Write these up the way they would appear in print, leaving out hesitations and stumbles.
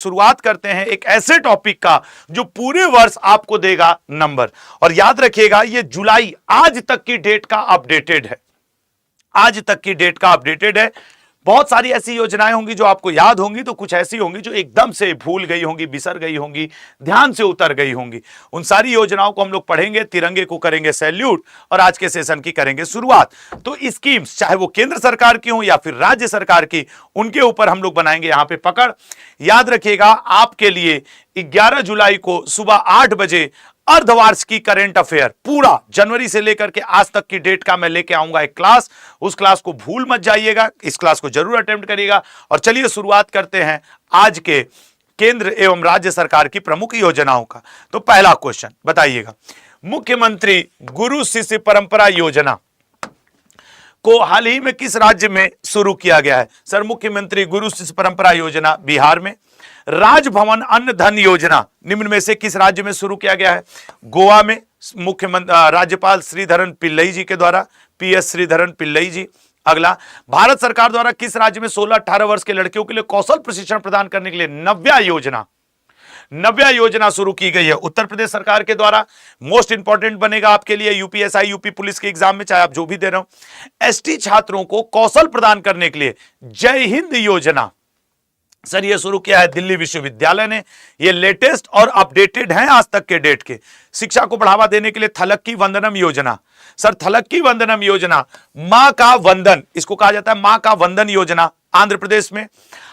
शुरुआत करते हैं एक ऐसे टॉपिक का जो पूरे वर्ष आपको देगा नंबर। और याद रखिएगा ये जुलाई आज तक की डेट का अपडेटेड है, आज तक की डेट का अपडेटेड है। बहुत सारी ऐसी योजनाएं होंगी जो आपको याद होंगी, तो कुछ ऐसी होंगी जो एकदम से भूल गई होंगी, बिसर गई होंगी, ध्यान से उतर गई होंगी। उन सारी योजनाओं को हम लोग पढ़ेंगे, तिरंगे को करेंगे सैल्यूट और आज के सेशन की करेंगे शुरुआत। तो स्कीम्स चाहे वो केंद्र सरकार की हो या फिर राज्य सरकार की, उनके ऊपर हम लोग बनाएंगे यहां पे पकड़। याद रखिएगा आपके लिए 11 जुलाई को सुबह 8 बजे अर्धवार्षिकी करंट अफेयर पूरा जनवरी से लेकर के आज तक की डेट का मैं लेके आऊंगा एक क्लास। उस क्लास को भूल मत जाइएगा, इस क्लास को जरूर अटेम्प्ट करिएगा। और चलिए शुरुआत करते हैं आज के केंद्र एवं राज्य सरकार की प्रमुख योजनाओं का। तो पहला क्वेश्चन बताइएगा, मुख्यमंत्री गुरु शिष्य परंपरा योजना को हाल ही में किस राज्य में शुरू किया गया है? सर, मुख्यमंत्री गुरु शिष्य परंपरा योजना बिहार में। राजभवन अन्न धन योजना निम्न में से किस राज्य में शुरू किया गया है? गोवा में, मुख्यमंत्री राज्यपाल श्रीधरन पिल्लई जी के द्वारा, पीएस श्रीधरन पिल्लई जी। अगला, भारत सरकार द्वारा किस राज्य में 16-18 वर्ष के लड़कियों के लिए कौशल प्रशिक्षण प्रदान करने के लिए नव्या योजना शुरू की गई है? उत्तर प्रदेश सरकार के द्वारा। मोस्ट इंपॉर्टेंट बनेगा आपके लिए यूपीएसआई, यूपी पुलिस के एग्जाम में, चाहे आप जो भी दे रहे हो। एसटी छात्रों को कौशल प्रदान करने के लिए जय हिंद योजना, सर ये शुरू किया है दिल्ली विश्वविद्यालय ने। ये लेटेस्ट और अपडेटेड है आज तक के डेट के। शिक्षा को बढ़ावा देने के लिए थलक्की वंदनम योजना, सर थलक्की वंदनम योजना, मां का वंदन, इसको कहा जाता है मां का वंदन योजना, आंध्र प्रदेश में।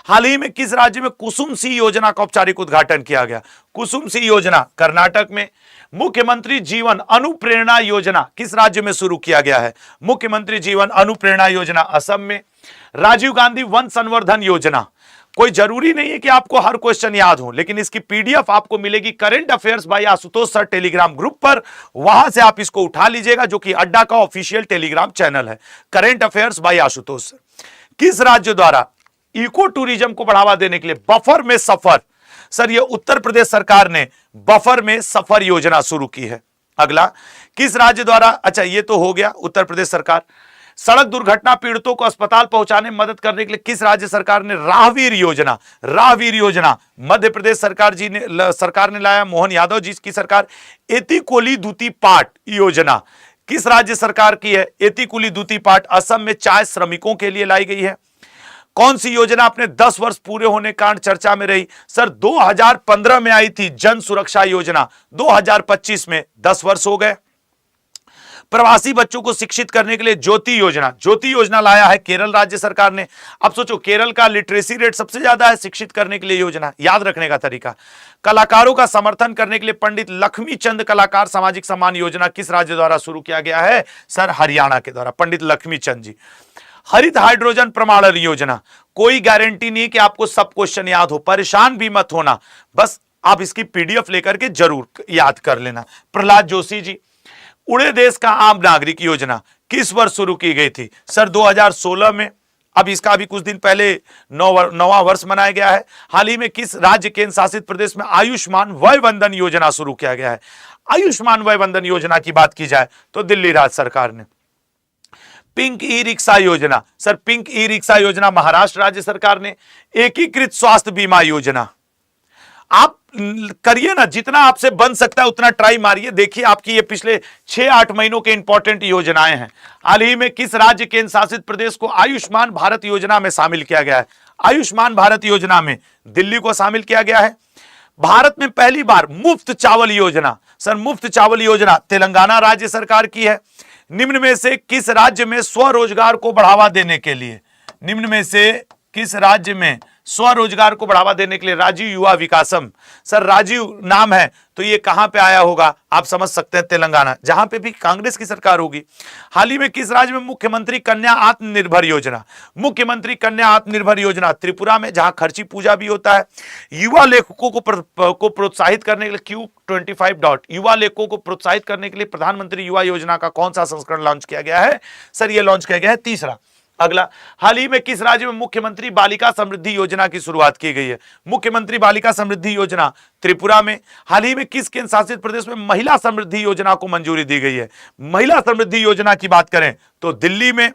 हाल ही में किस राज्य में कुसुम सी योजना का औपचारिक उद्घाटन किया गया? कुसुम सी योजना कर्नाटक में। मुख्यमंत्री जीवन अनुप्रेरणा योजना किस राज्य में शुरू किया गया है? मुख्यमंत्री जीवन अनुप्रेरणा योजना असम में। राजीव गांधी वन संवर्धन योजना, कोई जरूरी नहीं है कि आपको हर क्वेश्चन याद हो, लेकिन इसकी पीडीएफ आपको मिलेगी current affairs by Ashutosh sir Telegram group पर, वहां से आप इसको उठा लीजिएगा, जो कि अड्डा का ऑफिशियल टेलीग्राम चैनल है। Current affairs by Ashutosh sir. किस राज्य द्वारा इको टूरिज्म को बढ़ावा देने के लिए बफर में सफर, सर ये उत्तर प्रदेश सरकार ने बफर में सफर योजना शुरू की है। अगला, किस राज्य द्वारा, अच्छा ये तो हो गया उत्तर प्रदेश सरकार। सड़क दुर्घटना पीड़ितों को अस्पताल पहुंचाने में मदद करने के लिए किस राज्य सरकार ने राहवीर योजना मध्य प्रदेश सरकार ने लाया, मोहन यादव जी की सरकार। एतिकोली दूती पाट योजना किस राज्य सरकार की है? एतिकुली दूती पाट असम में चाय श्रमिकों के लिए लाई गई है। कौन सी योजना अपने 10 वर्ष पूरे होने के कारण चर्चा में रही? सर 2015 में आई थी जन सुरक्षा योजना, 2025 में 10 वर्ष हो गए। प्रवासी बच्चों को शिक्षित करने के लिए ज्योति योजना लाया है केरल राज्य सरकार ने। अब सोचो, केरल का लिटरेसी रेट सबसे ज्यादा है, शिक्षित करने के लिए योजना। याद रखने का तरीका, कलाकारों का समर्थन करने के लिए पंडित लक्ष्मी चंद कलाकार सामाजिक सम्मान योजना किस राज्य द्वारा शुरू किया गया है? सर हरियाणा के द्वारा, पंडित लक्ष्मी चंद जी। हरित हाइड्रोजन प्रमाणन योजना, कोई गारंटी नहीं कि आपको सब क्वेश्चन याद हो, परेशान भी मत होना, बस आप इसकी पीडीएफ लेकर के जरूर याद कर लेना। प्रहलाद जोशी जी। उड़े देश का आम नागरिक योजना किस वर्ष शुरू की गई थी? सर 2016 में। अब इसका अभी कुछ दिन पहले 9वां वर्ष मनाया गया है। हाल ही में किस राज्य केंद्र शासित प्रदेश में आयुष्मान वय वंदन योजना शुरू किया गया है? आयुष्मान वय वंदन योजना की बात की जाए तो दिल्ली राज्य सरकार ने। पिंक ई रिक्शा योजना, सर पिंक ई रिक्शा योजना महाराष्ट्र राज्य सरकार ने। एकीकृत स्वास्थ्य बीमा योजना, आप करिए ना, जितना आपसे बन सकता है उतना ट्राई मारिए, देखिए आपकी ये पिछले 6-8 महीनों के इंपॉर्टेंट योजनाएं हैं। हाल ही में किस राज्य केंद्र शासित प्रदेश को आयुष्मान भारत योजना में शामिल किया गया है? आयुष्मान भारत योजना में दिल्ली को शामिल किया गया है। भारत में पहली बार मुफ्त चावल योजना, सर मुफ्त चावल योजना तेलंगाना राज्य सरकार की है। निम्न में से किस राज्य में स्वरोजगार को बढ़ावा देने के लिए, निम्न में से किस राज्य में स्वरोजगार को बढ़ावा देने के लिए राजीव युवा विकासम, सर राजीव नाम है तो ये कहां पे आया होगा? आप समझ सकते हैं तेलंगाना, जहां पे भी कांग्रेस की सरकार होगी। हाल ही में किस राज्य में मुख्यमंत्री कन्या आत्मनिर्भर योजना, मुख्यमंत्री कन्या आत्मनिर्भर योजना त्रिपुरा में, जहां खर्ची पूजा भी होता है। युवा लेखकों को प्रोत्साहित करने के लिए Q25 युवा लेखकों को प्रोत्साहित करने के लिए प्रधानमंत्री युवा योजना का कौन सा संस्करण लॉन्च किया गया है? सर ये लॉन्च किया गया है तीसरा। अगला, हाल ही में किस राज्य में मुख्यमंत्री बालिका समृद्धि योजना की शुरुआत की गई है? मुख्यमंत्री बालिका समृद्धि योजना त्रिपुरा में। हाल ही में किस केंद्र शासित प्रदेश में महिला समृद्धि योजना को मंजूरी दी गई है? महिला समृद्धि योजना की बात करें तो दिल्ली में।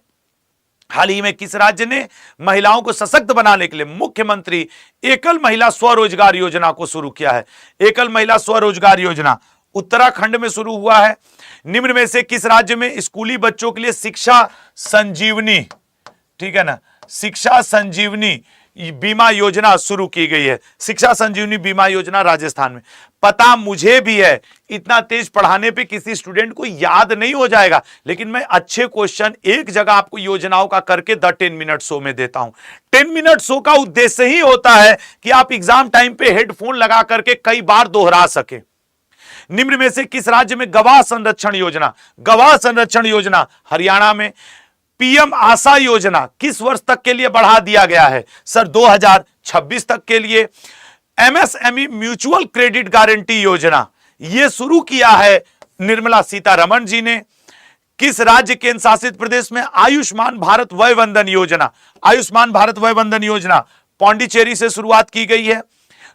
हाल ही में किस राज्य ने महिलाओं को सशक्त बनाने के लिए मुख्यमंत्री एकल महिला स्वरोजगार योजना को शुरू किया है? एकल महिला स्वरोजगार योजना उत्तराखंड में शुरू हुआ है। निम्न में से किस राज्य में स्कूली बच्चों के लिए शिक्षा संजीवनी, ठीक है ना, शिक्षा संजीवनी बीमा योजना शुरू की गई है? शिक्षा संजीवनी बीमा योजना राजस्थान में। पता मुझे भी है, इतना तेज पढ़ाने पे किसी स्टूडेंट को याद नहीं हो जाएगा, लेकिन मैं अच्छे क्वेश्चन एक जगह आपको योजनाओं का करके द 10 मिनट शो में देता हूं। 10 मिनट शो का उद्देश्य ही होता है कि आप एग्जाम टाइम पे हेडफोन लगा करके कई बार दोहरा सके। निम्न में से किस राज्य में गवाह संरक्षण योजना, गवाह संरक्षण योजना हरियाणा में। पीएम आशा योजना किस वर्ष तक के लिए बढ़ा दिया गया है? सर 2026 तक के लिए। एमएसएमई म्यूचुअल क्रेडिट गारंटी योजना यह शुरू किया है निर्मला सीतारमण जी ने। किस राज्य केंद्र शासित प्रदेश में आयुष्मान भारत वय वंदन योजना, आयुष्मान भारत वय वंदन योजना पौंडीचेरी से शुरुआत की गई है।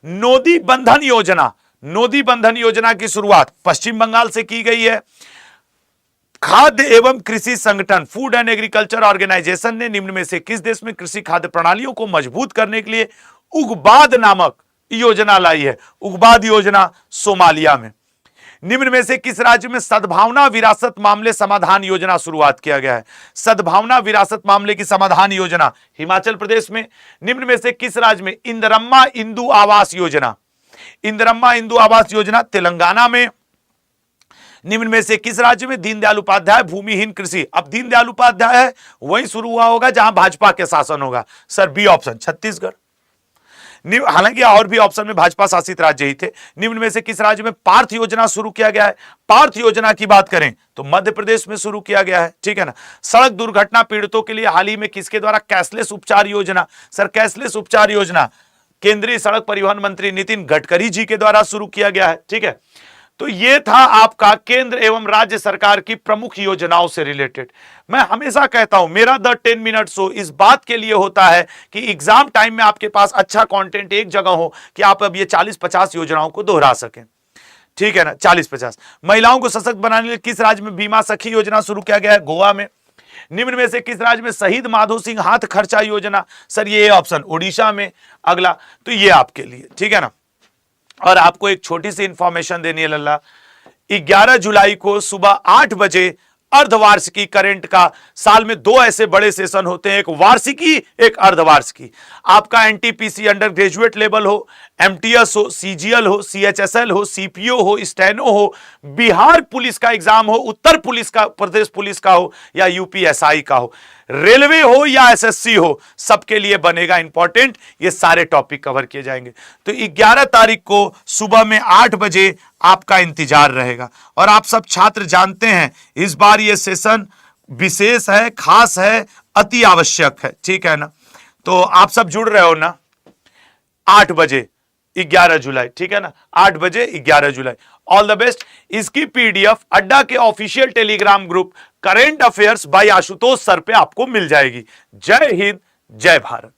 नोदी बंधन योजना, नोदी बंधन योजना की शुरुआत पश्चिम बंगाल से की गई है। खाद्य एवं कृषि संगठन फूड एंड एग्रीकल्चर ऑर्गेनाइजेशन ने निम्न में से किस देश में कृषि खाद्य प्रणालियों को मजबूत करने के लिए उग्बाद नामक योजना लाई है? उग्बाद योजना सोमालिया में। निम्न में से किस राज्य में सद्भावना विरासत मामले समाधान योजना शुरुआत किया गया है? सद्भावना विरासत मामले की समाधान योजना हिमाचल प्रदेश में। निम्न में से किस राज्य में इंदिरम्मा इंदु आवास योजना, इंदिरम्मा इंदु आवास योजना तेलंगाना में। निम्न में से किस राज्य में दीनदयाल उपाध्याय भूमिहीन कृषि, अब दीनदयाल उपाध्याय है वहीं शुरू हुआ होगा जहां भाजपा के शासन होगा? Sir B option Chhattisgarh. हालांकि और भी ऑप्शन में भाजपा शासित राज्य ही थे। निम्न में से किस राज्य में पार्थ योजना शुरू किया गया है? पार्थ योजना की बात करें तो मध्य प्रदेश में शुरू किया गया है, ठीक है ना। सड़क दुर्घटना पीड़ितों के लिए हाल ही में किसके द्वारा कैशलेस उपचार योजना? सर कैशलेस उपचार योजना केंद्रीय सड़क परिवहन मंत्री नितिन गडकरी जी के द्वारा शुरू किया गया है, ठीक है। तो यह था आपका केंद्र एवं राज्य सरकार की प्रमुख योजनाओं से रिलेटेड। मैं हमेशा कहता हूं मेरा द 10 मिनट शो इस बात के लिए होता है कि एग्जाम टाइम में आपके पास अच्छा कंटेंट एक जगह हो कि आप अब ये 40-50 योजनाओं को दोहरा सकें, ठीक है ना। 40-50 महिलाओं को सशक्त बनाने के लिए किस राज्य में बीमा सखी योजना शुरू किया गया है? गोवा में। निम्न में से किस राज्य में शहीद माधो सिंह हाथ खर्चा योजना? सर ये ऑप्शन उड़ीसा में। अगला तो ये आपके लिए, ठीक है ना। और आपको एक छोटी सी इंफॉर्मेशन देनी है लल्ला, 11 जुलाई को सुबह 8 बजे अर्धवार्षिकी करंट का साल में 2 ऐसे बड़े सेशन होते हैं, एक वार्षिकी एक अर्धवार्षिकी। आपका एनटीपीसी अंडर ग्रेजुएट लेवल हो, एमटीएस हो, सीजीएल हो, सीएचएसएल हो, सीपीओ हो, स्टेनो हो, बिहार पुलिस का एग्जाम हो, उत्तर पुलिस का, प्रदेश पुलिस का हो या यूपीएसआई का हो, रेलवे हो या एसएससी हो, सबके लिए बनेगा इंपॉर्टेंट। ये सारे टॉपिक कवर किए जाएंगे। तो 11 तारीख को सुबह में 8 बजे आपका इंतजार रहेगा। और आप सब छात्र जानते हैं इस बार ये सेशन विशेष है, खास है, अति आवश्यक है, ठीक है ना। तो आप सब जुड़ रहे हो ना? 8 बजे 11 जुलाई, ठीक है ना, 8 बजे 11 जुलाई। All the best. इसकी पीडीएफ अड्डा के official Telegram group current affairs by Ashutosh sir पे आपको मिल जाएगी। जय हिंद, जय भारत।